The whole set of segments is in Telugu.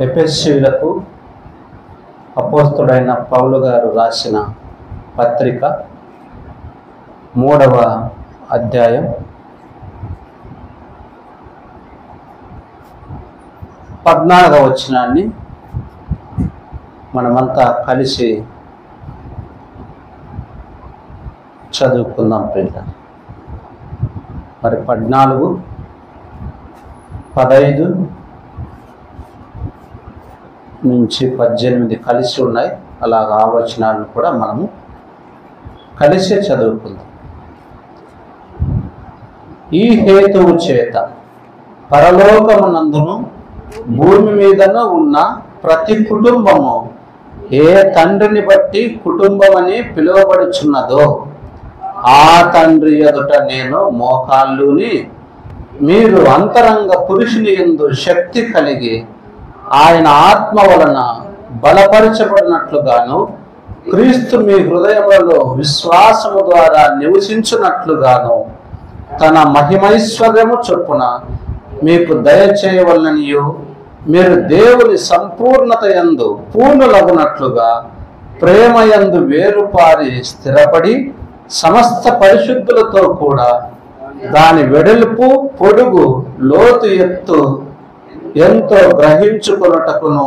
ఎఫెసీయులకు అపోస్తలుడైన పౌలు గారు రాసిన పత్రిక 3వ అధ్యాయం 14వ వచనాన్ని మనమంతా కలిసి చదువుకుందాం ప్రియులారా. మరి 14, 15 నుంచి 18 కలిసి ఉన్నాయి. అలాగ ఆ వచనాలను కూడా మనము కలిసి చదువుకుందాం. ఈ హేతువు చేత పరలోకమునందును భూమి మీదను ఉన్న ప్రతి కుటుంబము ఏ తండ్రిని బట్టి కుటుంబమని పిలువబడుచున్నదో ఆ తండ్రి ఎదుట నేను మోకాళ్ళుని మీరు అంతరంగ పురుషుని యందు శక్తి కలిగి ఆయన ఆత్మ వలన బలపరచబడినట్లుగాను క్రీస్తు మీ హృదయములలో విశ్వాసము ద్వారా నివసించున్నట్లుగాను తన మహిమైశ్వర్యము చొప్పున మీకు దయచేయవలననియు మీరు దేవుని సంపూర్ణత యందు పూర్ణులగునట్లుగా ప్రేమయందు వేరుపారి స్థిరపడి సమస్త పరిశుద్ధులతో కూడా దాని వెడల్పు పొడుగు లోతు ఎత్తు ఎంతో గ్రహించుకొనుటకును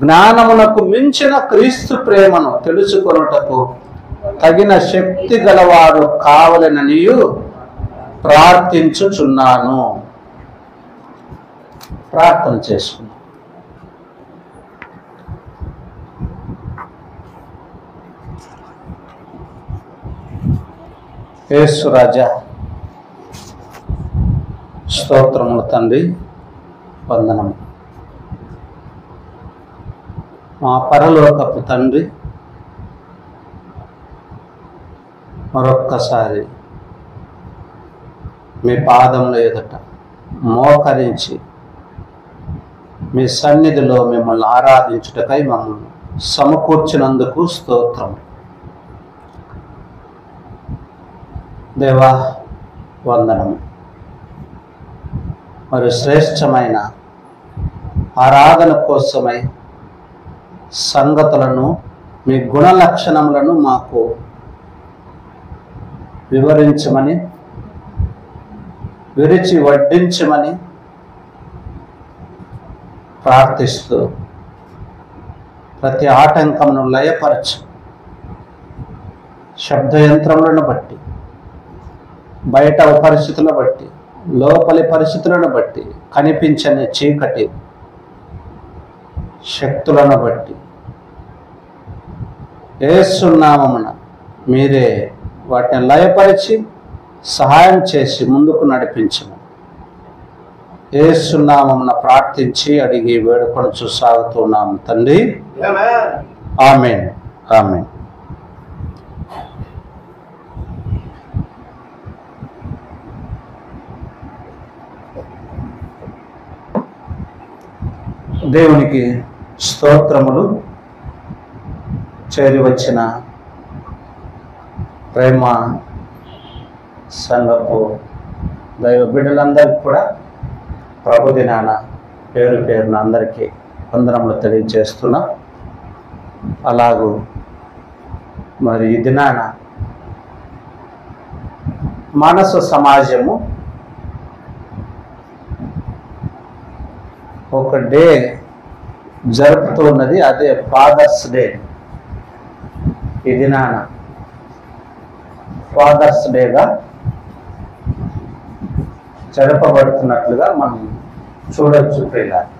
జ్ఞానమునకు మించిన క్రీస్తు ప్రేమను తెలుసుకొనుటకు తగిన శక్తి గలవారు కావలెననియు ప్రార్థించుచున్నాను. ప్రార్థన చేసుకుందాం. యేసు రాజా, స్తోత్రములు తండ్రి, వందనము. మా పరలోకపు తండ్రి, మరొక్కసారి మీ పాదముల ఎదుట మోకరించి మీ సన్నిధిలో మిమ్మల్ని ఆరాధించుటకై మమ్మల్ని సమకూర్చినందుకు స్తోత్రం. దేవా, వందనము. మరి శ్రేష్టమైన ఆరాధన కోసమై సంగతులను మీ గుణ లక్షణములను మాకు వివరించమని, విరిచి వడ్డించమని ప్రార్థిస్తూ ప్రతి ఆటంకమును లయపరచు. శబ్దయంత్రములను బట్టి, బయట పరిస్థితులను బట్టి, లోపలి పరిస్థితులను బట్టి, కనిపించని చీకటి శక్తులను బట్టి యేసు నామమున మీరే వాటిని లయపరిచి సహాయం చేసి ముందుకు నడిపించము. యేసు నామమున ప్రార్థించి అడిగి వేడుకొనుచు సాగుతున్నాము తండ్రి. ఆమేన్, ఆమేన్. దేవునికి స్తోత్రములు. చేరి వచ్చిన ప్రేమ సంఘపు దైవ బిడ్డలందరికీ కూడా ప్రభు దినాన పేరు పేరున అందరికీ వందనములు తెలియజేస్తున్నా. అలాగూ మరి ఈ దినాన మనసు సమాజము ఒక డే జరుపుతున్నది. అదే ఫాదర్స్ డే. ఈ దినాన ఫాదర్స్ డేగా జరపబడుతున్నట్లుగా మనం చూడొచ్చు పిల్లలు.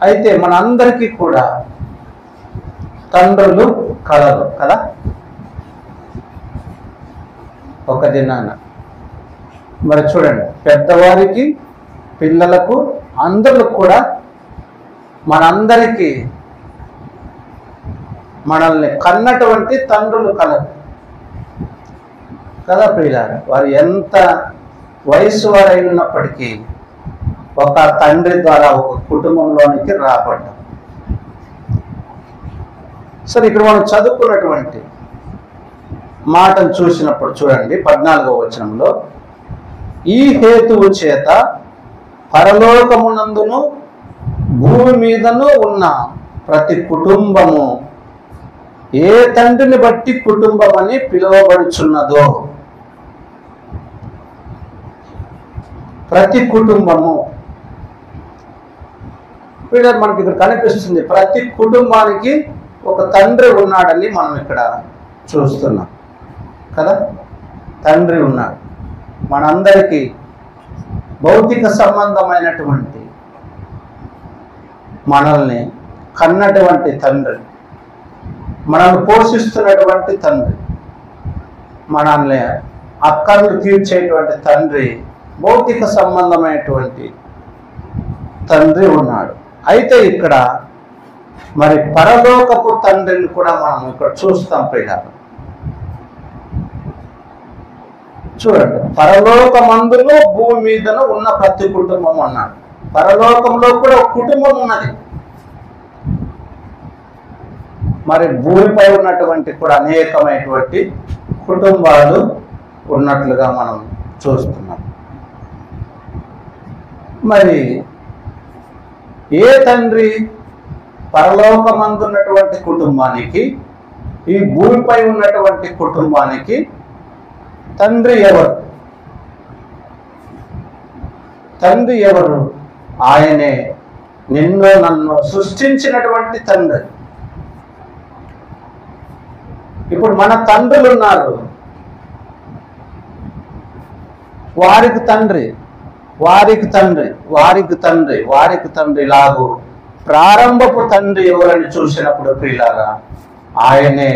అయితే మనందరికీ కూడా తండ్రులు కలరు కదా. ఒక దినాన మరి చూడండి, పెద్దవారికి, పిల్లలకు, అందరూ కూడా మనందరికీ మనల్ని కన్నటువంటి తండ్రులు కలరు కదా పిల్లలు. వారు ఎంత వయసు వారైనప్పటికీ ఒక తండ్రి ద్వారా ఒక కుటుంబంలోనికి రాబడ్డాం. సరే, ఇక్కడ మనం చదువుకున్నటువంటి మాటను చూసినప్పుడు చూడండి 14వ వచనంలో ఈ హేతువు చేత పరలోకమునందును భూమి మీదను ఉన్న ప్రతి కుటుంబము ఏ తండ్రిని బట్టి కుటుంబం అని పిలువబడుచున్నదో, ప్రతి కుటుంబము మనకి ఇక్కడ కనిపిస్తుంది. ప్రతి కుటుంబానికి ఒక తండ్రి ఉన్నాడని మనం ఇక్కడ చూస్తున్నాం కదా. తండ్రి ఉన్నాడు. మనందరికీ భౌతిక సంబంధమైనటువంటి మనల్ని కన్నటువంటి తండ్రి, మనల్ని పోషిస్తున్నటువంటి తండ్రి, మనల్ని అక్కర్లు తీర్చేటువంటి తండ్రి, భౌతిక సంబంధమైనటువంటి తండ్రి ఉన్నాడు. అయితే ఇక్కడ మరి పరలోకపు తండ్రిని కూడా మనం ఇక్కడ చూస్తాం ప్రియులారా. చూడండి, పరలోకమందును భూమి మీదను ఉన్న ప్రతి కుటుంబం అన్నాడు. పరలోకంలో కూడా ఒక కుటుంబం ఉన్నది. మరి భూమిపై ఉన్నటువంటి కూడా అనేకమైనటువంటి కుటుంబాలు ఉన్నట్లుగా మనం చూస్తున్నాం. మరి ఏ తండ్రి పరలోకమందున్నటువంటి కుటుంబానికి, ఈ భూమిపై ఉన్నటువంటి కుటుంబానికి తండ్రి ఎవరు? తండ్రి ఎవరు? ఆయనే నిన్ను నన్ను సృష్టించినటువంటి తండ్రి. ఇప్పుడు మన తండ్రులు ఉన్నారు, వారికి తండ్రి, వారికి తండ్రి, వారికి తండ్రి, వారికి తండ్రి లాగు ప్రారంభపు తండ్రి ఎవరని చూసినప్పుడు ప్రియులారా, ఆయనే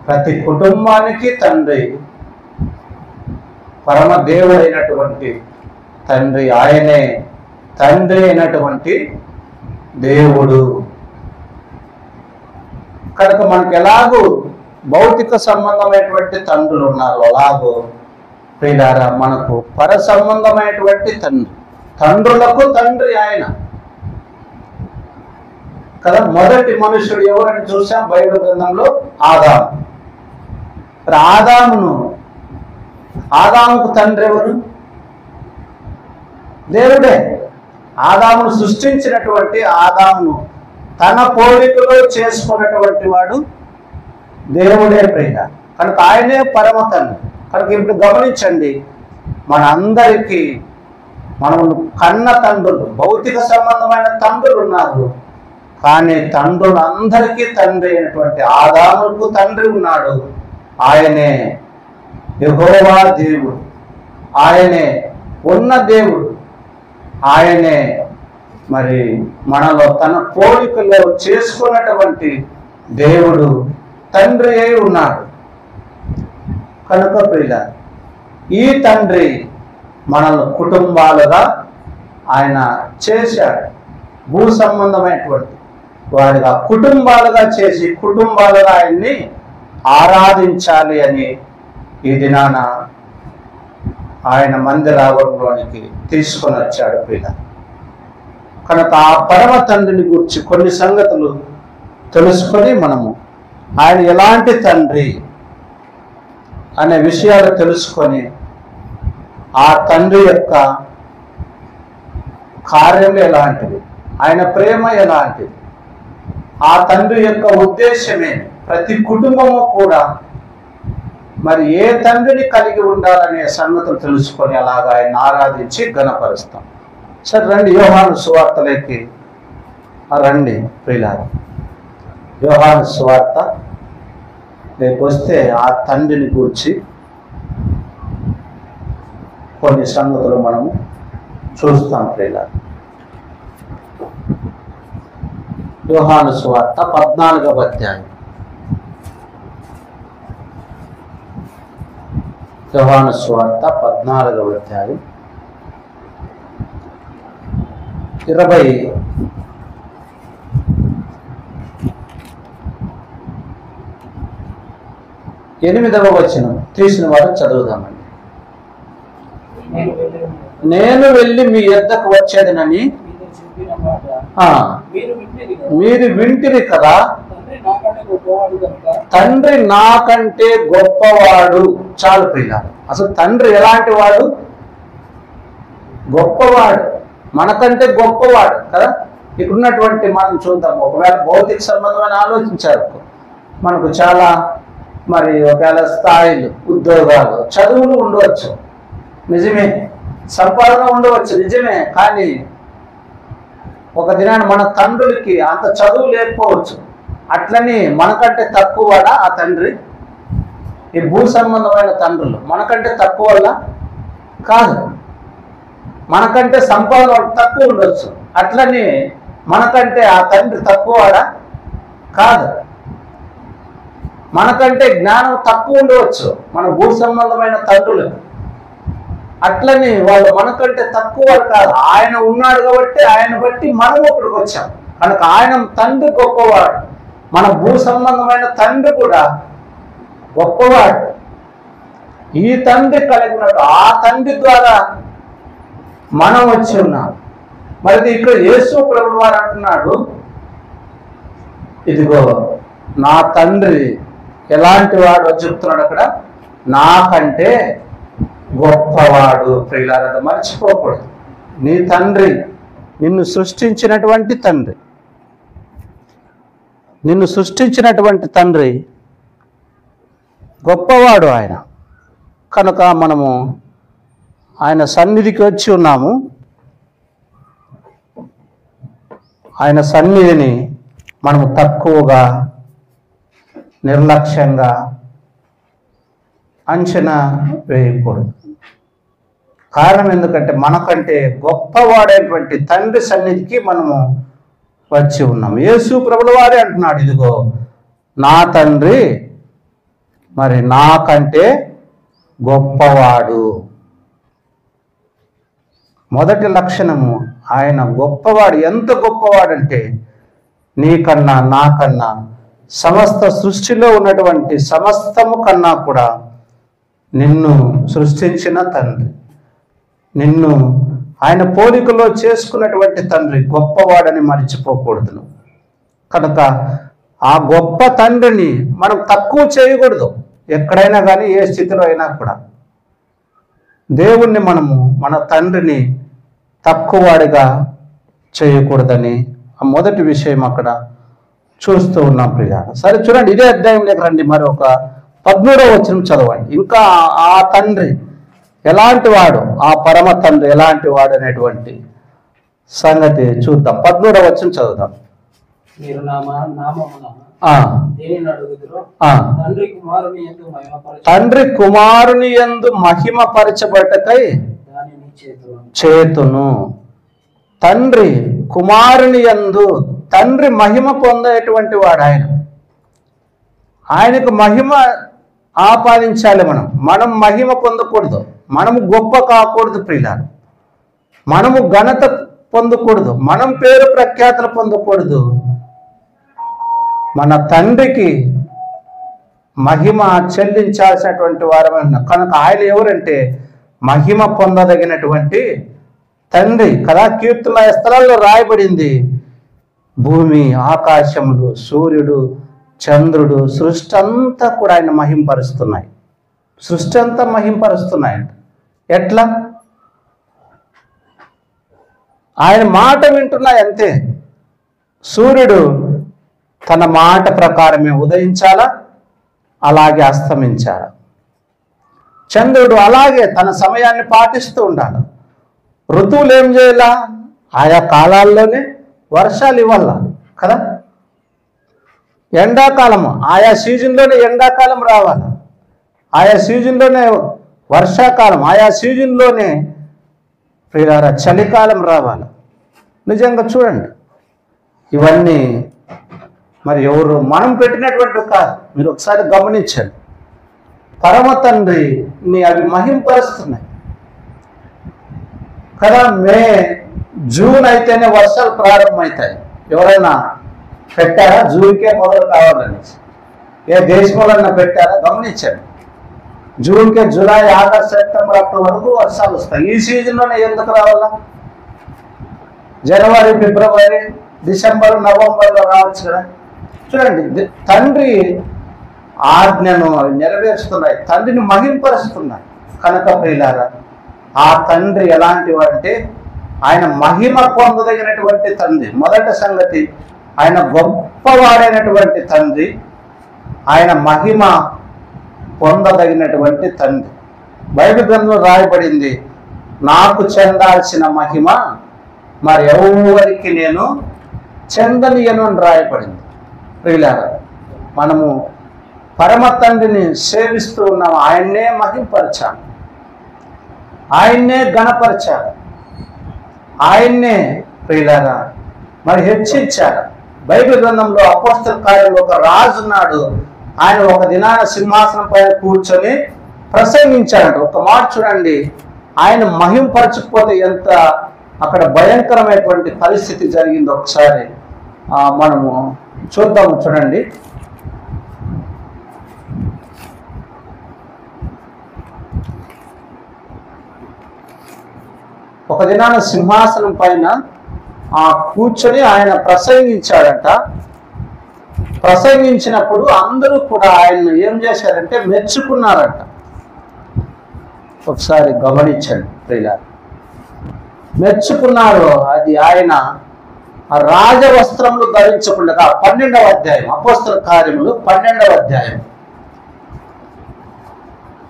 ప్రతి కుటుంబానికి తండ్రి, పరమ దేవుడైనటువంటి తండ్రి. ఆయనే తండ్రి అయినటువంటి దేవుడు. కనుక మనకు ఎలాగూ భౌతిక సంబంధమైనటువంటి తండ్రులు ఉన్నారు, అలాగూ ప్రియులారా మనకు పర సంబంధమైనటువంటి తండ్రి, తండ్రులకు తండ్రి ఆయన కదా. మొదటి మనుషుడు ఎవరని చూసాం బైబిల్ గ్రంథంలో? ఆదాము. ఆదాముకు తండ్రి ఎవరు? దేవుడే. ఆదామును సృష్టించినటువంటి, ఆదామును తన పోలికలో చేసుకున్నటువంటి వాడు దేవుడే ప్రియ. కనుక ఆయనే పరమ తండ్రి. కనుక ఇప్పుడు గమనించండి, మన అందరికీ మనం కన్న తండ్రులు, భౌతిక సంబంధమైన తండ్రులు ఉన్నారు, కానీ తండ్రులందరికీ తండ్రి అయినటువంటి ఆదాముకు తండ్రి ఉన్నాడు. ఆయనే యెహోవా దేవుడు, ఆయనే ఉన్న దేవుడు, ఆయనే మరి మనలో తన పోలికలో చేసుకున్నటువంటి దేవుడు తండ్రి అయి ఉన్నాడు. కనుక ప్రియులారా, ఈ తండ్రి మనల్ని కుటుంబాలుగా ఆయన చేశాడు. భూ సంబంధమైనటువంటి వారిగా కుటుంబాలుగా చేసి, కుటుంబాలుగా ఆయన్ని ఆరాధించాలి అని ఈ దినాన ఆయన మందిరావరంలోనికి తీసుకొని వచ్చాడు ప్రియులారా. కనుక ఆ పరమ తండ్రిని గురించి కొన్ని సంగతులు తెలుసుకొని మనము ఆయన ఎలాంటి తండ్రి అనే విషయాలు తెలుసుకొని, ఆ తండ్రి యొక్క కార్యము ఎలాంటిది, ఆయన ప్రేమ ఎలాంటిది, ఆ తండ్రి యొక్క ఉద్దేశమే, ప్రతి కుటుంబము కూడా మరి ఏ తండ్రిని కలిగి ఉండాలనే సంగతులు తెలుసుకొని అలాగా ఆయన ఆరాధించి ఘనపరుస్తాం. సరే రండి, యోహాను సువార్తలోకి రండి ప్రియులారా. యోహాను సువార్త లేకొస్తే ఆ తండ్రిని గురించి కొన్ని సంగతులు మనము చూస్తాం ప్రియులారా. యోహాను సువార్త 14వ అధ్యాయం. యోహాను సువార్త 14వ అధ్యాయం 28వ వచనం తీసిన వారు చదువుదామండి. నేను వెళ్ళి మీ యొద్దకు వచ్చేదనని మీరు వింటిరి కదా, తండ్రి నాకంటే గొప్పవాడు. చాలు ప్రియులారా, అసలు తండ్రి ఎలాంటి వాడు? గొప్పవాడు, మనకంటే గొప్పవాడు కదా. ఇక్కడున్నటువంటి మనం చూద్దాం, ఒకవేళ భౌతిక సంబంధమైన ఆలోచించారు, మనకు చాలా మరి ఒకవేళ స్థాయిలు, ఉద్యోగాలు, చదువులు ఉండవచ్చు, నిజమే, సంపాదన ఉండవచ్చు, నిజమే. కానీ ఒక దినాన్ని మన తండ్రులకి అంత చదువు లేకపోవచ్చు, అట్లని మనకంటే తక్కువడా ఆ తండ్రి? ఈ భూ సంబంధమైన తండ్రులు మనకంటే తక్కువ వల్ల కాదు, మనకంటే సంపాదన తక్కువ ఉండొచ్చు, అట్లని మనకంటే ఆ తండ్రి తక్కువడా? కాదు. మనకంటే జ్ఞానం తక్కువ ఉండవచ్చు మన భూ సంబంధమైన తండ్రులు, అట్లని వాళ్ళు మనకంటే తక్కువ కాదు. ఆయన ఉన్నాడు కాబట్టి ఆయన బట్టి మనం ఇక్కడికి వచ్చాం కనుక ఆయన తండ్రి గొప్పవాడు. మన భూ సంబంధమైన తండ్రి కూడా గొప్పవాడు. ఈ తండ్రి కలిగినట్టు ఆ తండ్రి ద్వారా మనం వచ్చి ఉన్నాం. మరి ఇక్కడ యేసు ప్రభువు వారు అంటున్నాడు, ఇదిగో నా తండ్రి ఎలాంటి వాడు చెప్తున్నాడు అక్కడ, నాకంటే గొప్పవాడు. ప్రియులారా, మర్చిపోకూడదు, నీ తండ్రి, నిన్ను సృష్టించినటువంటి తండ్రి, నిన్ను సృష్టించినటువంటి తండ్రి గొప్పవాడు ఆయన. కనుక మనము ఆయన సన్నిధికి వచ్చి ఉన్నాము. ఆయన సన్నిధిని మనము తక్కువగా, నిర్లక్ష్యంగా అంచనా వేయకూడదు. కారణం ఎందుకంటే మనకంటే గొప్పవాడైనటువంటి తండ్రి సన్నిధికి మనము వచ్చి ఉన్నాం. యేసు ప్రభువు వారే అంటున్నాడు, ఇదిగో నా తండ్రి మరి నాకంటే గొప్పవాడు. మొదటి లక్షణము, ఆయన గొప్పవాడు. ఎంత గొప్పవాడంటే నీకన్నా నాకన్నా సమస్త సృష్టిలో ఉన్నటువంటి సమస్తము కన్నా కూడా నిన్ను సృష్టించిన తండ్రి, నిన్ను ఆయన పోలికలో చేసుకున్నటువంటి తండ్రి గొప్పవాడని మర్చిపోకూడదు. కనుక ఆ గొప్ప తండ్రిని మనం తక్కువ చేయకూడదు. ఎక్కడైనా కానీ, ఏ స్థితిలో అయినా కూడా దేవుణ్ణి మనము, మన తండ్రిని తక్కువవాడిగా చేయకూడదని ఆ మొదటి విషయం అక్కడ చూస్తూ ఉన్నాం ప్రియ. సరే చూడండి, ఇదే అధ్యాయంలోకి రండి, మరి ఒక 13వ వచనం చదవండి. ఇంకా ఆ తండ్రి ఎలాంటి వాడు, ఆ పరమ తండ్రి ఎలాంటి వాడు అనేటువంటి సంగతి చూద్దాం. 13వ వచనం చదువుదాం. మీరు తండ్రి కుమారుని యందు మహిమ పరచబట్టకై చేతును. తండ్రి కుమారుని యందు, తండ్రి మహిమ పొందేటువంటి వాడు ఆయన. ఆయనకు మహిమ ఆపాదించాలి. మనం మహిమ పొందకూడదు, మనము గొప్ప కాకూడదు ప్రియులారా, మనము ఘనత పొందకూడదు, మనం పేరు ప్రఖ్యాతలు పొందకూడదు. మన తండ్రికి మహిమ చెల్లించాల్సినటువంటి వారమన్నా. కనుక ఆయన ఎవరంటే మహిమ పొందదగినటువంటి తండ్రి కదా. కీర్తన స్థలాల్లో రాయబడింది, భూమి, ఆకాశములు, సూర్యుడు, చంద్రుడు, సృష్టి అంతా కూడా ఆయన మహింపరుస్తున్నాయి. సృష్టి అంతా మహింపరుస్తున్నాయంట. ఎట్లా? ఆయన మాట వింటున్నాయి అంతే. సూర్యుడు తన మాట ప్రకారమే ఉదయించాలా, అలాగే అస్తమించాలా. చంద్రుడు అలాగే తన సమయాన్ని పాటిస్తూ ఉండాలి. ఋతువులు ఏం చేయాలా? ఆయా కాలాల్లోనే వర్షాలు ఇవ్వాల కదా. ఎండాకాలము ఆయా సీజన్లోనే ఎండాకాలం రావాలి, ఆయా సీజన్లోనే వర్షాకాలం, ఆయా సీజన్లోనే ప్రియులారా చలికాలం రావాలి. నిజంగా చూడండి, ఇవన్నీ మరి ఎవరు మనం పెట్టినటువంటి కాదు. మీరు ఒకసారి గమనించండి, పరమ తండ్రిని అవి మహింపరుస్తున్నాయి కదా. జూన్ అయితేనే వర్షాలు ప్రారంభమవుతాయి. ఎవరైనా పెట్టారా జూన్కే మొదలు కావాలని? ఏ దేశంలో పెట్టారా? గమనించండి, జూన్కే జూలై, ఆగస్ట్, సెప్టెంబర్, అక్టోబర్ వరకు వర్షాలు వస్తాయి. ఈ సీజన్లోనే ఎందుకు రావాలా? జనవరి, ఫిబ్రవరి, డిసెంబర్, నవంబర్లో రావచ్చు కదా. చూడండి, తండ్రి ఆజ్ఞను నెరవేరుస్తున్నాయి, తండ్రిని మహింపరుస్తున్నాయి. కనుక ప్రియులారా, ఆ తండ్రి ఎలాంటి వాడంటే ఆయన మహిమ పొందదగినటువంటి తండ్రి. మొదటి సంగతి, ఆయన గొప్పవాడైనటువంటి తండ్రి, ఆయన మహిమ పొందదగినటువంటి తండ్రి. బైబిల్ గ్రంథంలో రాయబడింది, నాకు చెందాల్సిన మహిమ మరి ఎవరికి నేను చెందనియను అని రాయబడింది. ప్రియులారా, మనము పరమ తండ్రిని సేవిస్తూ ఉన్నాం, ఆయన్నే మహింపరచాలి, ఆయన్నే గణపరచాలి, ఆయన్నే ప్రియులారా మరి హెచ్చించారు. బైబిల్ గ్రంథంలో అపోస్తల కార్యంలో ఒక రాజు ఉన్నాడు, ఆయన ఒక దినాన సింహాసనం పైన కూర్చొని ప్రసంగించాడంట. ఒక మాట చూడండి, ఆయన మహింపరచకపోతే ఎంత అక్కడ భయంకరమైనటువంటి పరిస్థితి జరిగిందో ఒకసారి మనము చూద్దాము. చూడండి, ఒక దినాన సింహాసనం పైన కూర్చొని ఆయన ప్రసంగించాడట. ప్రసంగించినప్పుడు అందరూ కూడా ఆయన్ను ఏం చేశారంటే మెచ్చుకున్నారంట. ఒకసారి గమనించండి ప్రియులారా, మెచ్చుకున్నారు. అది ఆయన రాజవస్త్రములు ధరించకుండా 12వ అధ్యాయం, అపోస్తల కార్యములు 12వ అధ్యాయం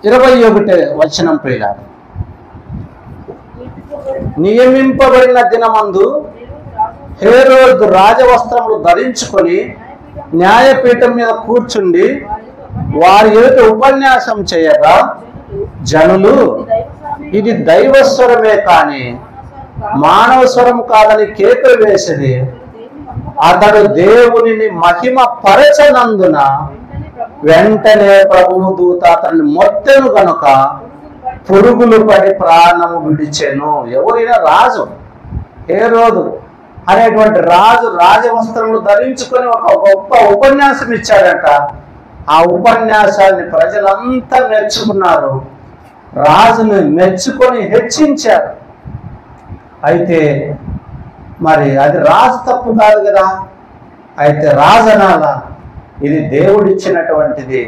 21వ వచనం. ప్రియులారా, నియమింపబడిన దినమందు హేరోదు రాజవస్త్రములు ధరించుకొని న్యాయపీఠం మీద కూర్చుండి వారి ఎదుట ఉపన్యాసం చేయగా జనులు, ఇది దైవస్వరమే కాని మానవ స్వరం కాదని కేకలు వేసిరి. అతడు దేవునిని మహిమ పరచనందున వెంటనే ప్రభువు దూత అతన్ని మొత్తెను గనుక పురుగులు పడి ప్రాణము విడిచెను. ఎవరైనా రాజు, హేరోదు అనేటువంటి రాజు రాజవస్త్రములు ధరించుకొని ఒక గొప్ప ఉపన్యాసం ఇచ్చాడట. ఆ ఉపన్యాసాన్ని ప్రజలంతా మెచ్చుకున్నారు, రాజును మెచ్చుకొని హెచ్చించారు. అయితే మరి అది రాజు తప్పు కాదు కదా. అయితే రాజనాల ఇది దేవుడిచ్చినటువంటిది,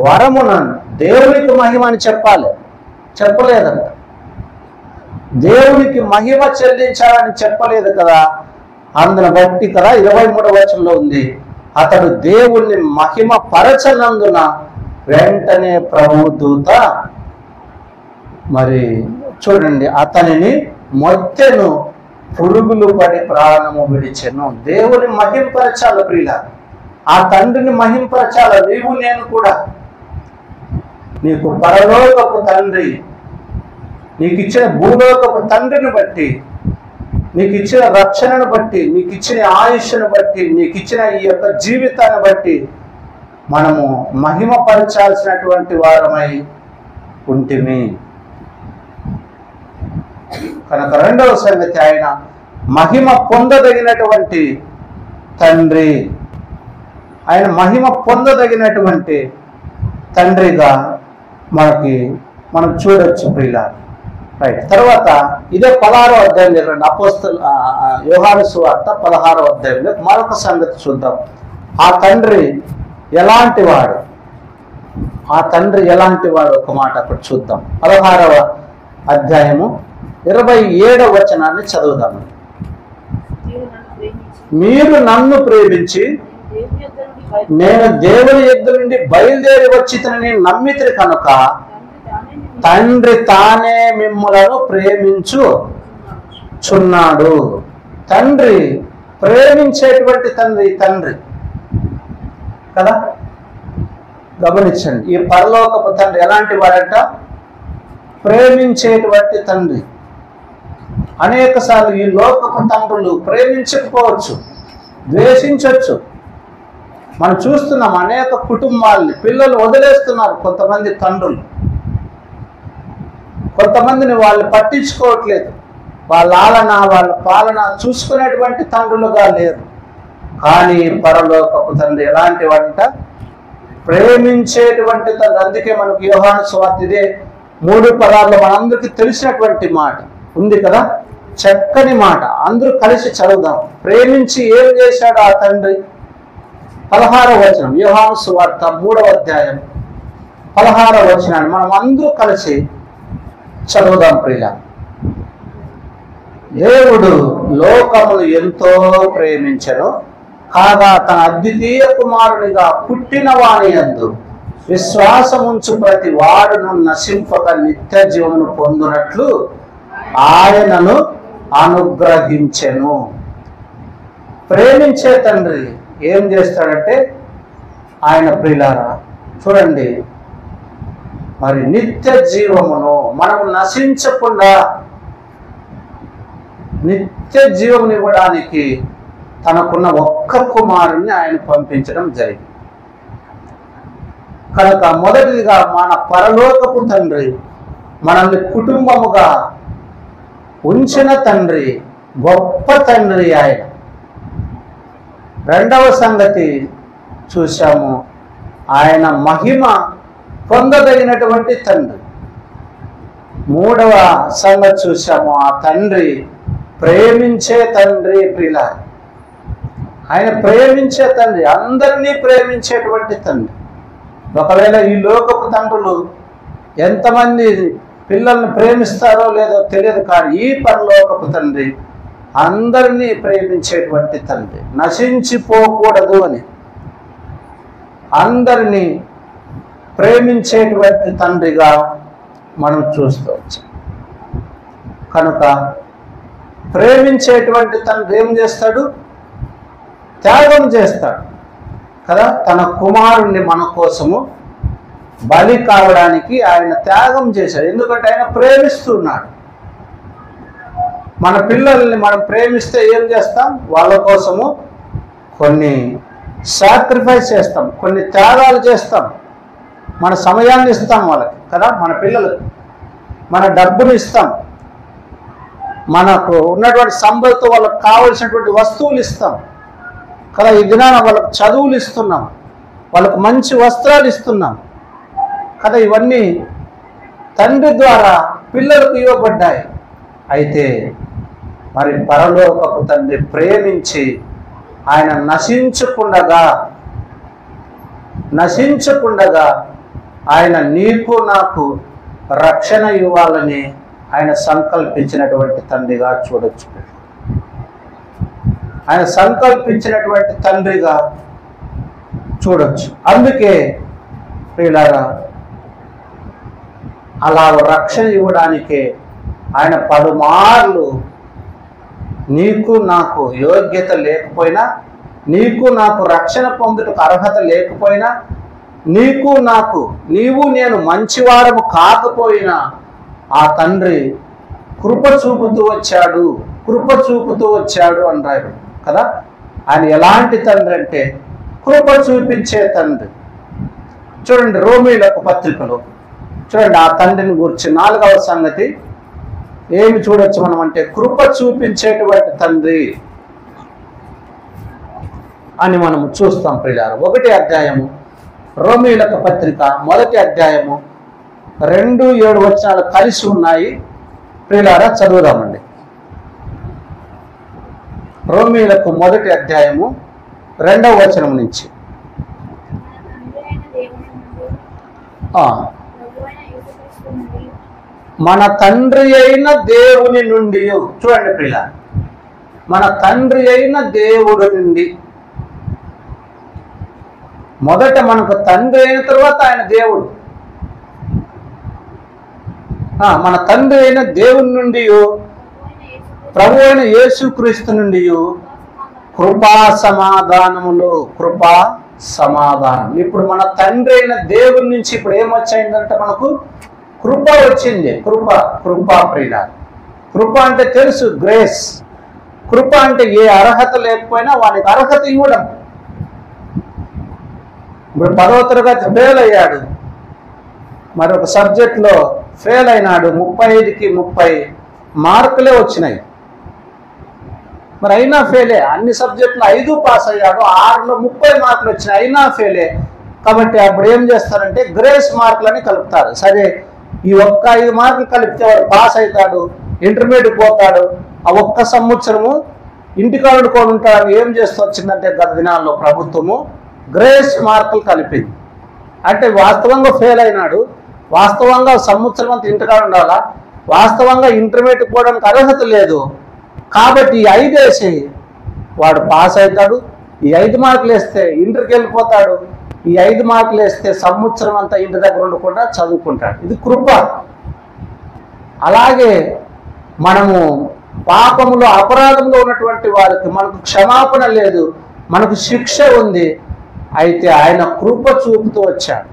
వరమునను దేవునికి మహిమ అని చెప్పాలి, చెప్పలేదంట. దేవునికి మహిమ చెల్లించాలని చెప్పలేదు కదా. అందును బట్టి కదా 23వ వచనంలో ఉంది, అతడు దేవుణ్ణి మహిమ పరచనందున వెంటనే ప్రభు దూత మరి చూడండి అతనిని మొత్తెను, పురుగులు పడి ప్రాణము విడిచెను. దేవుని మహింపరచాలి ప్రియుల, ఆ తండ్రిని మహింపరచాలి. నీవు నేను కూడా నీకు పరలోకపు తండ్రి, నీకు ఇచ్చిన భూలోకపు తండ్రిని బట్టి, నీకు ఇచ్చిన రక్షణను బట్టి, నీకు ఇచ్చిన ఆయుష్ను బట్టి, నీకు ఇచ్చిన ఈ యొక్క జీవితాన్ని బట్టి మనము మహిమపరచాల్సినటువంటి వారమై ఉంటిమి. కనుక రెండవ సంగతి, ఆయన మహిమ పొందదగినటువంటి తండ్రి, ఆయన మహిమ పొందదగినటువంటి తండ్రిగా మనం చూడొచ్చు ప్రియుల. రైట్. తర్వాత ఇదే 16వ అధ్యాయంలో అపోస్తల యోహాను సువార్త 16వ అధ్యాయంలో మరొక సంగతి చూద్దాం. ఆ తండ్రి ఎలాంటి వాడు, ఆ తండ్రి ఎలాంటి వాడు ఒక మాట అప్పుడు చూద్దాం. 16వ అధ్యాయము 27వ వచనాన్ని చదువుదాము. మీరు నన్ను ప్రేమించి నేను దేవుని యొద్ద నుండి బయలుదేరి వచ్చితనని నమ్మితిరి కనుక తండ్రి తానే మిమ్ములను ప్రేమించుచున్నాడు. తండ్రి ప్రేమించేటువంటి తండ్రి కదా. గమనించండి, ఈ పరలోకపు తండ్రి ఎలాంటి వాడంట? ప్రేమించేటువంటి తండ్రి. అనేక సార్లు ఈ లోకపు తండ్రులు ప్రేమించకపోవచ్చు, ద్వేషించవచ్చు. మనం చూస్తున్నాం అనేక కుటుంబాలని పిల్లలు వదిలేస్తున్నారు. కొంతమంది తండ్రులు, కొంతమందిని వాళ్ళు పట్టించుకోవట్లేదు, వాళ్ళ ఆలన వాళ్ళ పాలన చూసుకునేటువంటి తండ్రులుగా లేరు. కానీ పరలోకపు తండ్రి ఎలాంటి వాడంట? ప్రేమించేటువంటి తండ్రి. అందుకే మనకు యోహాను సువార్త ఇదే 3 పదాల్లో మనందరికీ తెలిసినటువంటి మాట ఉంది కదా, చక్కని మాట. అందరూ కలిసి చదువుదాం. ప్రేమించి ఏం చేశాడు ఆ తండ్రి? 16వ వచనం, యోహాను సువార్త 3వ అధ్యాయం 16వ వచనాన్ని మనం అందరూ కలిసి చదువుదాం ప్రియుల. దేవుడు లోకమును ఎంతో ప్రేమించెను, కాగా తన అద్వితీయ కుమారునిగా పుట్టిన వాని యందు విశ్వాసముంచు ప్రతి వాడును నశింపక నిత్య జీవమును పొందునట్లు ఆయనను అనుగ్రహించెను. ప్రేమించే తండ్రి ఏం చేస్తాడంటే ఆయన ప్రియులారా చూడండి, మరి నిత్య జీవమును మనము నశించకుండా నిత్య జీవమును ఇవ్వడానికి తనకున్న ఒక్క కుమారుణ్ణి ఆయన పంపించడం జరిగింది. కనుక మొదటిదిగా మన పరలోకపు తండ్రి మనల్ని కుటుంబముగా ఉంచిన తండ్రి, గొప్ప తండ్రి ఆయన. రెండవ సంగతి చూశాము, ఆయన మహిమ పొందదగినటువంటి తండ్రి. మూడవ సంగతి చూశాము, ఆ తండ్రి ప్రేమించే తండ్రి. ప్రియుల, ఆయన ప్రేమించే తండ్రి, అందరినీ ప్రేమించేటువంటి తండ్రి. ఒకవేళ ఈ లోకపు తండ్రులు ఎంతమంది పిల్లల్ని ప్రేమిస్తారో లేదో తెలియదు, కానీ ఈ పరలోకపు తండ్రి అందరినీ ప్రేమించేటువంటి తండ్రి, నశించిపోకూడదు అని అందరినీ ప్రేమించేటువంటి తండ్రిగా మనం చూస్తూ వచ్చాం. కనుక ప్రేమించేటువంటి తండ్రి ఏం చేస్తాడు? త్యాగం చేస్తాడు కదా. తన కుమారుణ్ణి మన కోసము బలి కావడానికి ఆయన త్యాగం చేశాడు. ఎందుకంటే ఆయన ప్రేమిస్తున్నాడు. మన పిల్లల్ని మనం ప్రేమిస్తే ఏం చేస్తాం? వాళ్ళ కోసము కొన్ని సాక్రిఫైస్ చేస్తాం, కొన్ని త్యాగాలు చేస్తాం, మన సమయాన్ని ఇస్తాం వాళ్ళకి కదా. మన పిల్లలకు మన డబ్బుని ఇస్తాం, మనకు ఉన్నటువంటి సంపదతో వాళ్ళకి కావలసినటువంటి వస్తువులు ఇస్తాం కదా. ఈ దినాన వాళ్ళకు చదువులు ఇస్తున్నాం, వాళ్ళకు మంచి వస్త్రాలు ఇస్తున్నాం కదా. ఇవన్నీ తండ్రి ద్వారా పిల్లలకు ఇవ్వబడ్డాయి. అయితే మరి పరలోకపు తండ్రి ప్రేమించి ఆయన నశించకుండగా ఆయన నీకు నాకు రక్షణ ఇవ్వాలని ఆయన సంకల్పించినటువంటి తండ్రిగా చూడొచ్చు. ఆయన సంకల్పించినటువంటి తండ్రిగా చూడొచ్చు. అందుకే ప్రియులారా, అలా రక్షణ ఇవ్వడానికే ఆయన పలుమార్లు నీకు నాకు యోగ్యత లేకపోయినా, నీకు నాకు రక్షణ పొందుటకు అర్హత లేకపోయినా, నీవు నేను మంచివారము కాకపోయినా ఆ తండ్రి కృప చూపుతూ వచ్చాడు అన్నారు కదా. ఆయన ఎలాంటి తండ్రి అంటే కృప చూపించే తండ్రి. చూడండి రోమీయులకు పత్రికలో చూడండి ఆ తండ్రిని గురించి 4వ సంగతి ఏమి చూడొచ్చు మనం అంటే కృప చూపించేటువంటి తండ్రి అని మనం చూస్తాం ప్రియులారా. 1వ అధ్యాయము రోమీయులకు పత్రిక 1వ అధ్యాయము 2-7 వచనాలు కలిసి ఉన్నాయి ప్రియులారా. చదువుదామండి. రోమీయులకు 1వ అధ్యాయము 2వ వచనం నుంచి. మన తండ్రి అయిన దేవుని నుండి, చూడండి ప్రియుల, మన తండ్రి అయిన దేవుడి నుండి. మొదట మనకు తండ్రి అయిన తర్వాత ఆయన దేవుడు. మన తండ్రి అయిన దేవుని నుండి, ప్రభు అయిన యేసుక్రీస్తు నుండి కృపా సమాధానం. ఇప్పుడు మన తండ్రి అయిన దేవుని నుంచి ఇప్పుడు ఏమొచ్చాయిందంటే మనకు కృప వచ్చింది. కృప ప్రియుల. కృప అంటే తెలుసు, గ్రేస్. కృప అంటే ఏ అర్హత లేకపోయినా వానికి అర్హత ఇవ్వడం. ఇప్పుడు 10వ తరగతి ఫెయిల్ అయ్యాడు, మరొక సబ్జెక్ట్లో ఫెయిల్ అయినాడు, 35కి 30 మార్కులే వచ్చినాయి. మరి అయినా ఫెయిలే. అన్ని సబ్జెక్టులు 5 పాస్ అయ్యాడు, 6లో 30 మార్కులు వచ్చినాయి, అయినా ఫెయిలే. కాబట్టి అప్పుడు ఏం చేస్తారంటే గ్రేస్ మార్కులని కలుపుతారు. సరే, ఈ ఒక్క 5 మార్కులు కలిపితే వాడు పాస్ అవుతాడు, ఇంటర్మీడియట్ పోతాడు. ఆ ఒక్క సంవత్సరము ఇంటికాడు ఉంటాడు. ఏం చేస్తూ వచ్చిందంటే గత దినాల్లో ప్రభుత్వము గ్రేస్ మార్కులు కలిపింది. అంటే వాస్తవంగా ఫెయిల్ అయినాడు, వాస్తవంగా సంవత్సరం అంతా ఇంటికాడ ఉండాలా, వాస్తవంగా ఇంటర్మీడియట్ పోవడానికి అర్హత లేదు. కాబట్టి ఈ 5 వేసి వాడు పాస్ అవుతాడు. ఈ 5 మార్కులు వేస్తే ఇంటర్కి వెళ్ళిపోతాడు. ఈ 5 మార్కులు వేస్తే సంవత్సరం అంతా ఇంటి దగ్గర ఉండకుండా చదువుకుంటాడు. ఇది కృప. అలాగే మనము పాపములో అపరాధంలో ఉన్నటువంటి వారికి మనకు క్షమాపణ లేదు, మనకు శిక్ష ఉంది. అయితే ఆయన కృప చూపుతూ వచ్చాడు.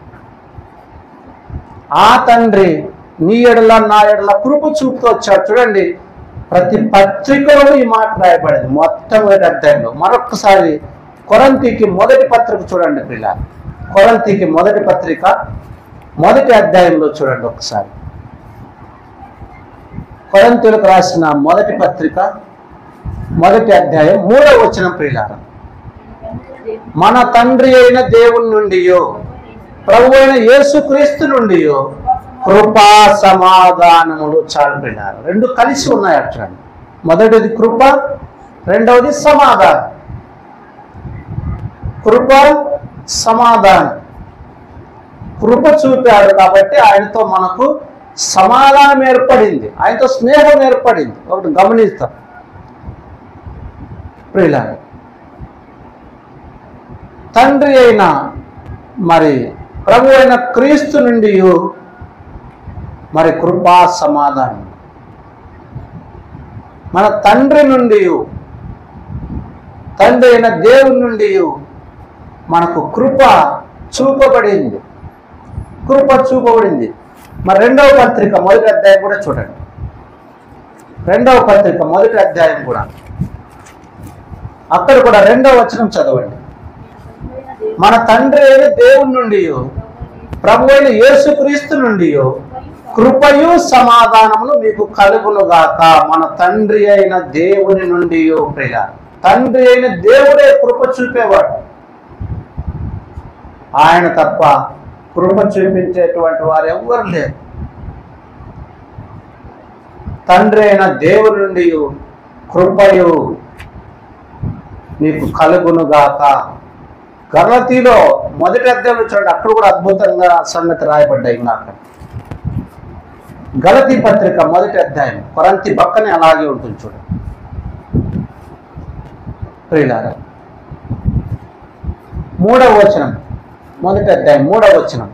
ఆ తండ్రి నీ ఎడల నా ఎడల కృప చూపుతూ వచ్చాడు. చూడండి, ప్రతి పత్రికలో ఈ మాట రాయబడింది. మొట్టమొదటి అధ్యాయంలో మరొకసారి కొరింథీకి మొదటి పత్రిక చూడండి పిల్లలు. కొరింథీకి మొదటి పత్రిక మొదటి అధ్యాయంలో చూడండి ఒకసారి. కొరింథీయులకు రాసిన మొదటి పత్రిక మొదటి అధ్యాయం 3వ వచనం ప్రియులారా. మన తండ్రి అయిన దేవుని నుండి ప్రభు అయిన యేసుక్రీస్తు నుండి కృపా సమాధానములు చాలు ప్రియులారా. రెండు కలిసి ఉన్నాయి అట్లా. మొదటిది కృప, రెండవది సమాధానం. కృప సమాధానం. కృప చూపాడు కాబట్టి ఆయనతో మనకు సమాధానం ఏర్పడింది, ఆయనతో స్నేహం ఏర్పడింది. ఒకటి గమనిస్తాం ప్రియులారా, తండ్రి అయిన మరి ప్రభు అయిన క్రీస్తు నుండి మరి కృపా సమాధానం. మన తండ్రి నుండి, తండ్రి అయిన దేవుని నుండి మనకు కృప చూపబడింది. కృప చూపబడింది. మరి 2వ పత్రిక మొదటి అధ్యాయం కూడా చూడండి. 2వ పత్రిక మొదటి అధ్యాయం కూడా, అక్కడ కూడా 2వ వచనం చదవండి. మన తండ్రి అయిన దేవుని నుండి ప్రభు అయిన యేసుక్రీస్తు నుండి కృపయు సమాధానములు మీకు కలుగునుగాక. మన తండ్రి అయిన దేవుని నుండి ప్రియ, తండ్రి అయిన దేవుడే కృప చూపేవాడు. ఆయన తప్ప కృప చూపించేటువంటి వారు ఎవ్వరు లేరు. తండ్రి అయిన దేవుని నుండి కృపయు నీకు కలుగునుగాక. గలతీలో మొదటి అధ్యాయంలో చూడండి, అక్కడ కూడా అద్భుతంగా సంగతి రాయబడ్డాయి. నాకు గలతీ పత్రిక మొదటి అధ్యాయం కొరింథీ పక్కనే అలాగే ఉంటుంది చూడండి ప్రియులారా. 3వ వచనం, మొదటి అధ్యాయం 3వ వచనం.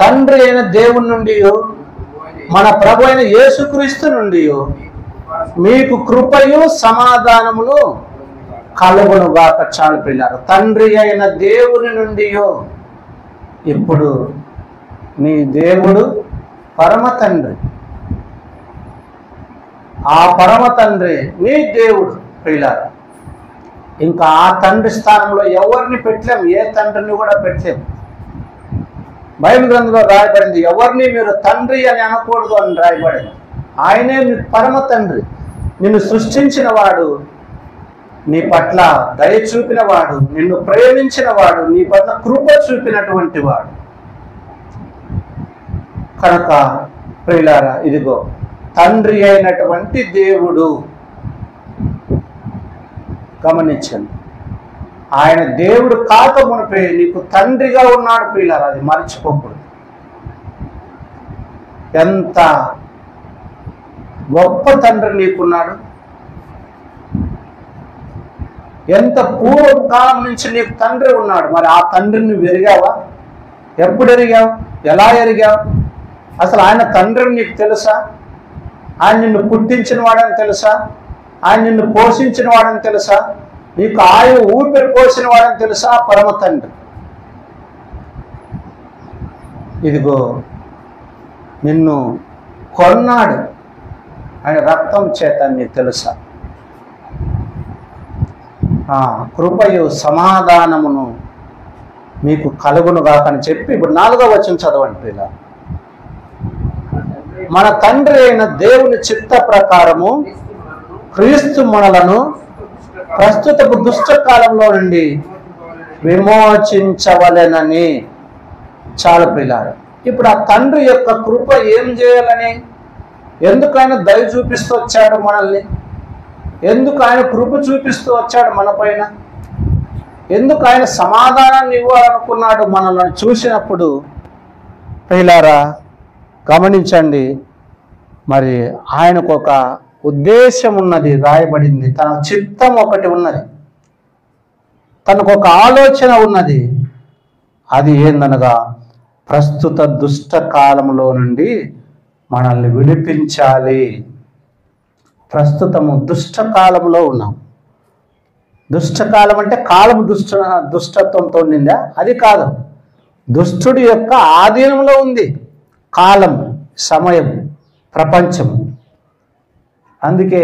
తండ్రి అయిన దేవుని నుండి మన ప్రభు అయిన యేసుక్రీస్తు నుండి మీకు కృపయు సమాధానములు కలుగునుగాక. చాలు పిల్లారు. తండ్రి అయిన దేవుని నుండి. ఇప్పుడు నీ దేవుడు పరమ తండ్రి, ఆ పరమ తండ్రి నీ దేవుడు పిల్లారు. ఇంకా ఆ తండ్రి స్థానంలో ఎవరిని పెట్టలేము, ఏ తండ్రిని కూడా పెట్టలేము. బైబిల్ గ్రంథంలో రాయబడింది, ఎవరిని మీరు తండ్రి అని అనకూడదు అని రాయబడింది. ఆయనే మీ పరమ తండ్రి. నిన్ను సృష్టించిన వాడు, నీ పట్ల దయ చూపిన వాడు, నిన్ను ప్రేమించిన వాడు, నీ పట్ల కృప చూపినటువంటి వాడు. కనుక ప్రియులారా, ఇదిగో తండ్రి అయినటువంటి దేవుడు. గమనించండి, ఆయన దేవుడు కాక మునిపే నీకు తండ్రిగా ఉన్నాడు ప్రియులారా. అది మర్చిపోకూడదు. ఎంత గొప్ప తండ్రి నీకున్నాడు. ఎంత పూర్వకాలం నుంచి నీకు తండ్రి ఉన్నాడు. మరి ఆ తండ్రిని ఎరిగావా? ఎప్పుడు ఎరిగావు? ఎలా ఎరిగావు? అసలు ఆయన తండ్రిని నీకు తెలుసా? ఆయన నిన్ను పుట్టించిన వాడని తెలుసా? ఆయన నిన్ను పోషించిన వాడని తెలుసా? నీకు ఆయు ఊపిరి పోసిన వాడని తెలుసా? పరమ తండ్రి. ఇదిగో నిన్ను కొన్నాడు ఆయన రక్తం చేత, నీకు తెలుసా? కృపయు సమాధానమును మీకు కలుగునుగాక అని చెప్పి ఇప్పుడు 4వ వచనం చదవండి ఇలా. మన తండ్రి అయిన దేవుని చిత్త ప్రకారము క్రీస్తు మనలను ప్రస్తుతపు దుష్ట కాలంలో నుండి విమోచించవలెనని. చాలా ప్రియులారా, ఇప్పుడు ఆ తండ్రి యొక్క కృప ఏం చేయాలని, ఎందుకు ఆయన దయ చూపిస్తూ వచ్చాడు మనల్ని, ఎందుకు ఆయన కృప చూపిస్తూ వచ్చాడు మన పైన? ఎందుకు ఆయన సమాధానాన్ని ఇవ్వాలనుకున్నాడు మనల్ని చూసినప్పుడు? ప్రియులారా గమనించండి, మరి ఆయనకు ఒక ఉద్దేశం ఉన్నది, రాయబడింది. తన చిత్తం ఒకటి ఉన్నది, తనకు ఒక ఆలోచన ఉన్నది. అది ఏందనగా ప్రస్తుత దుష్ట కాలంలో నుండి మనల్ని విడిపించాలి. ప్రస్తుతము దుష్ట కాలంలో ఉన్నాం. దుష్టకాలం అంటే కాలం దుష్టత్వంతో నిందా? అది కాదు. దుష్టుడి యొక్క ఆధీనంలో ఉంది కాలం, సమయం, ప్రపంచము. అందుకే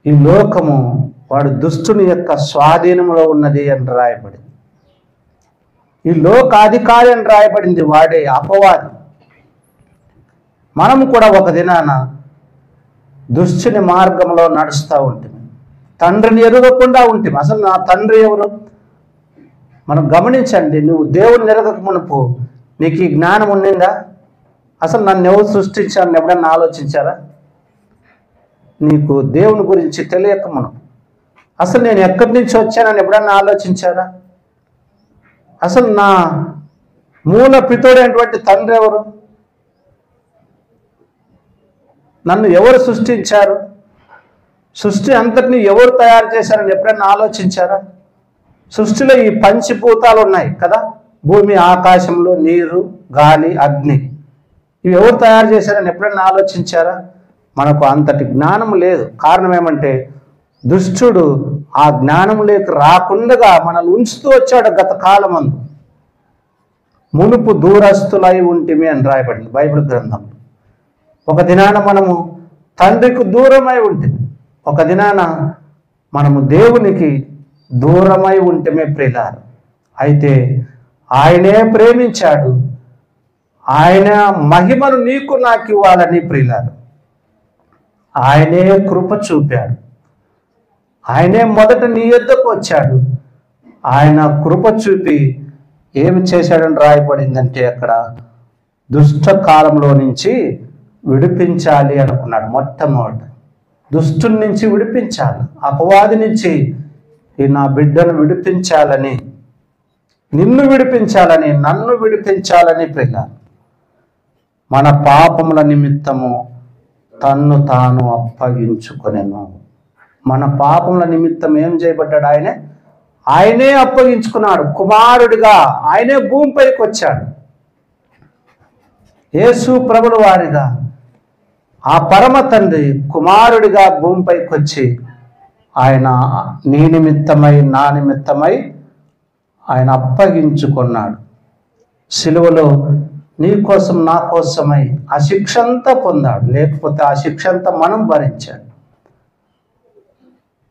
ఈ లోకము వాడు దుష్టుని యొక్క స్వాధీనంలో ఉన్నది అని రాయబడింది. ఈ లోకాధికారి అని రాయబడింది, వాడే అపవాది. మనము కూడా ఒక దినాన దుష్టుని మార్గంలో నడుస్తూ ఉంటుంది, తండ్రిని ఎరుగకుండా ఉంటుంది. అసలు నా తండ్రి ఎవరు? మనం గమనించండి, నువ్వు దేవుని ఎరగక మునుపు నీకు ఈ జ్ఞానం ఉండిందా? అసలు నన్ను ఎవరు సృష్టించారని ఎప్పుడన్నా ఆలోచించారా? నీకు దేవుని గురించి తెలియక మునుపు అసలు నేను ఎక్కడి నుంచి వచ్చానని ఎప్పుడన్నా ఆలోచించారా? అసలు నా మూల పితోడైనటువంటి తండ్రి ఎవరు? నన్ను ఎవరు సృష్టించారు? సృష్టి అంతటిని ఎవరు తయారు చేశారని ఎప్పుడైనా ఆలోచించారా? సృష్టిలో ఈ పంచభూతాలు ఉన్నాయి కదా, భూమి, ఆకాశంలో నీరు, గాలి, అగ్ని. ఇవి ఎవరు తయారు చేశారని ఎప్పుడైనా ఆలోచించారా? మనకు అంతటి జ్ఞానం లేదు. కారణం ఏమంటే దుష్టుడు ఆ జ్ఞానంలోకి రాకుండా మనల్ని ఉంచుతూ వచ్చాడు. గత కాలమందు మునుపు దూరస్తులై ఉంటిమి అని రాయబడింది బైబిల్ గ్రంథం. ఒక దినాన మనము తండ్రికి దూరమై ఉంటుంది, ఒక దినాన మనము దేవునికి దూరమై ఉంటమే ప్రియులారు. అయితే ఆయనే ప్రేమించాడు, ఆయన మహిమను నీకు నాకు ఇవ్వాలని ప్రియులారు. ఆయనే కృప చూపాడు, ఆయనే మొదట నీ యొద్దకు వచ్చాడు. ఆయన కృప చూపి ఏమి చేశాడని రాయబడిందంటే అక్కడ దుష్ట కాలంలో నుంచి విడిపించాలి అనుకున్నాడు. మొట్టమొదట దుష్టుని నుంచి విడిపించాలి, అపవాది నుంచి నా బిడ్డను విడిపించాలని, నిన్ను విడిపించాలని, నన్ను విడిపించాలని ప్రియుల మన పాపముల నిమిత్తము తన్ను తాను అప్పగించుకొనెను. మన పాపముల నిమిత్తం ఏం చేయబడ్డాడు? ఆయనే అప్పగించుకున్నాడు. కుమారుడిగా ఆయనే భూమిపైకి వచ్చాడు. యేసు ప్రభుల వారిగా ఆ పరమ తండ్రి కుమారుడిగా భూమిపైకి వచ్చి ఆయన నీ నిమిత్తమై నా నిమిత్తమై ఆయన అప్పగించుకున్నాడు. సిలువలో నీ కోసం నా కోసమై ఆ శిక్ష అంతా పొందాడు, లేకపోతే ఆ శిక్ష అంతా మనం భరించాడు.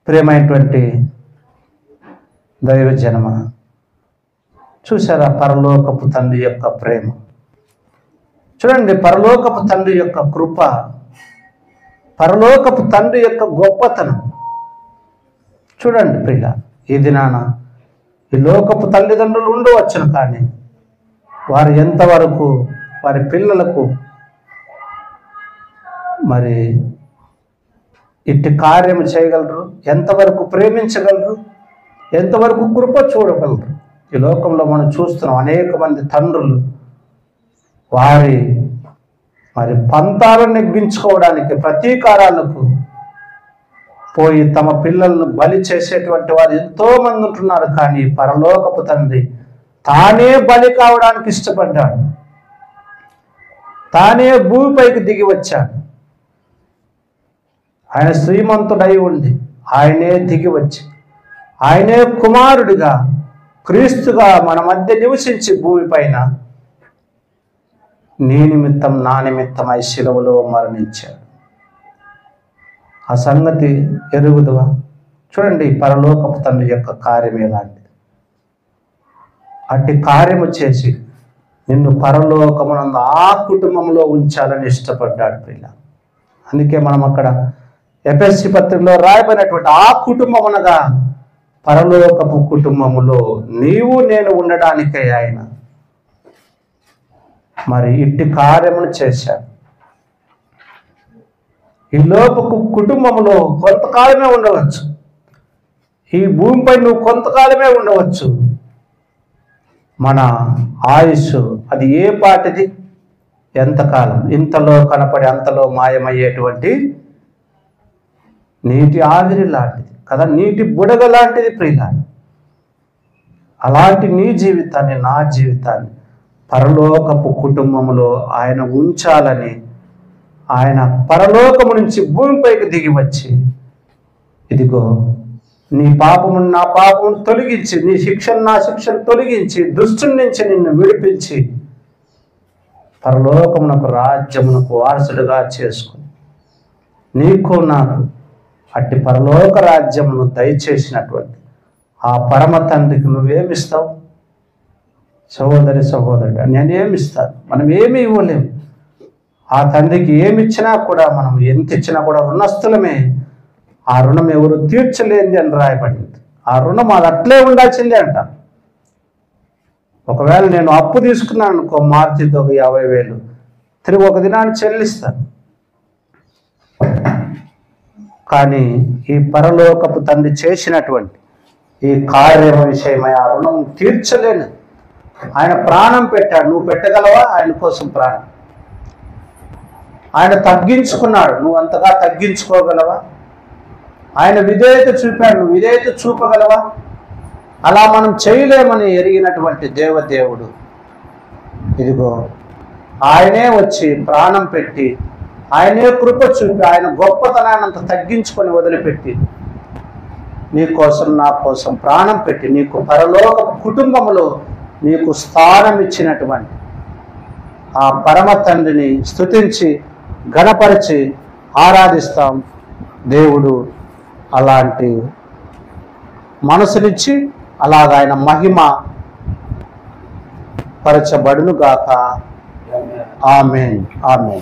ప్రియమైనటువంటి దైవ జనమ, చూసారా పరలోకపు తండ్రి యొక్క ప్రేమ? చూడండి, పరలోకపు తండ్రి యొక్క కృప, పరలోకపు తండ్రి యొక్క గొప్పతనం చూడండి ప్రియుల. ఈ దినాన ఈ లోకపు తల్లిదండ్రులు ఉండవచ్చును, కానీ వారు ఎంతవరకు వారి పిల్లలకు మరి ఇట్టి కార్యము చేయగలరు, ఎంతవరకు ప్రేమించగలరు, ఎంతవరకు కృప చూడగలరు? ఈ లోకంలో మనం చూస్తున్నాం అనేక మంది తండ్రులు వారి మరి పంతాలను నెగ్గించుకోవడానికి ప్రతీకారాలకు పోయి తమ పిల్లలను బలి చేసేటువంటి వారు ఎంతో మంది ఉంటున్నారు. కానీ పరలోకపు తండ్రి తానే బలి కావడానికి ఇష్టపడ్డాడు, తానే భూమిపైకి దిగి వచ్చాడు. ఆయన శ్రీమంతుడై ఉండి ఆయనే దిగి వచ్చి ఆయనే కుమారుడిగా క్రీస్తుగా మన మధ్య నివసించి భూమిపైన నీ నిమిత్తం నా నిమిత్తమై శిలువలో మరణించాడు. ఆ సంగతి ఎరుగుదువా? చూడండి పరలోకపు తండ్రి యొక్క కార్యం ఎలాంటిది. అట్టి కార్యము చేసి నిన్ను పరలోకమునందు ఆ కుటుంబంలో ఉంచాలని ఇష్టపడ్డాడు పిల్ల. అందుకే మనం అక్కడ ఎఫెసీ పత్రికలో రాయబడినటువంటి ఆ కుటుంబం అనగా పరలోకపు కుటుంబములో నీవు నేను ఉండడానికే ఆయన మరి ఇట్టి కార్యమును చేశాడు. ఈ లోకపు కుటుంబంలో కొంతకాలమే ఉండవచ్చు, ఈ భూమిపై నువ్వు కొంతకాలమే ఉండవచ్చు. మన ఆయుష్ అది ఏ పాటిది, ఎంతకాలం? ఇంతలో కనపడి అంతలో మాయమయ్యేటువంటి నీటి ఆవిరి లాంటిది కదా, నీటి బుడగ లాంటిది ప్రియులారా. అలాంటి నీ జీవితాన్ని, నా జీవితాన్ని పరలోకపు కుటుంబంలో ఆయన ఉంచాలని ఆయన పరలోకము నుంచి భూమిపైకి దిగి వచ్చి, ఇదిగో నీ పాపమును నా పాపమును తొలగించి, నీ శిక్షను నా శిక్షను తొలగించి, దుష్టుని నుంచి నిన్ను విడిపించి పరలోకమునకు రాజ్యమునకు వారసుడుగా చేసుకుని నీకు నాకు అట్టి పరలోక రాజ్యమును దయచేసినటువంటి ఆ పరమ తండ్రికి నువ్వేమిస్తావు? సహోదరి సహోదరుడు, నేనేమిస్తాను? మనం ఏమీ ఇవ్వలేము. ఆ తండ్రికి ఏమిచ్చినా కూడా, మనం ఎంత ఇచ్చినా కూడా రుణస్థులమే. ఆ రుణం ఎవరు తీర్చలేంది అని రాయబడింది. ఆ రుణం అది అట్లే ఉండాల్సిందే అంట. ఒకవేళ నేను అప్పు తీసుకున్నాను అనుకో, మార్చితో 50,000 తిరిగి ఒక దినాన్ని చెల్లిస్తాను. కానీ ఈ పరలోకపు తండ్రి చేసినటువంటి ఈ కార్యం విషయమై ఆ రుణం తీర్చలేను. ఆయన ప్రాణం పెట్టాడు, నువ్వు పెట్టగలవా? ఆయన కోసం ప్రాణం ఆయన తగ్గించుకున్నాడు, నువ్వు అంతగా తగ్గించుకోగలవా? ఆయన విధేయత చూపాడు, నువ్వు విధేయత చూపగలవా? అలా మనం చేయలేమని ఎరిగినటువంటి దేవదేవుడు ఇదిగో ఆయనే వచ్చి ప్రాణం పెట్టి, ఆయనే కృప చూపి, ఆయన గొప్పతనాన్ని అంత తగ్గించుకొని వదిలిపెట్టి నీ కోసం నా కోసం ప్రాణం పెట్టి నీకు పరలోక కుటుంబంలో నీకు స్థానం ఇచ్చినటువంటి ఆ పరమ తండ్రిని స్తుతించి ఘనపరిచి ఆరాధిస్తాం. దేవుడు అలాంటి మనసునిచ్చి అలాగ ఆయన మహిమ పరచబడును గాక. ఆమేన్, ఆమేన్.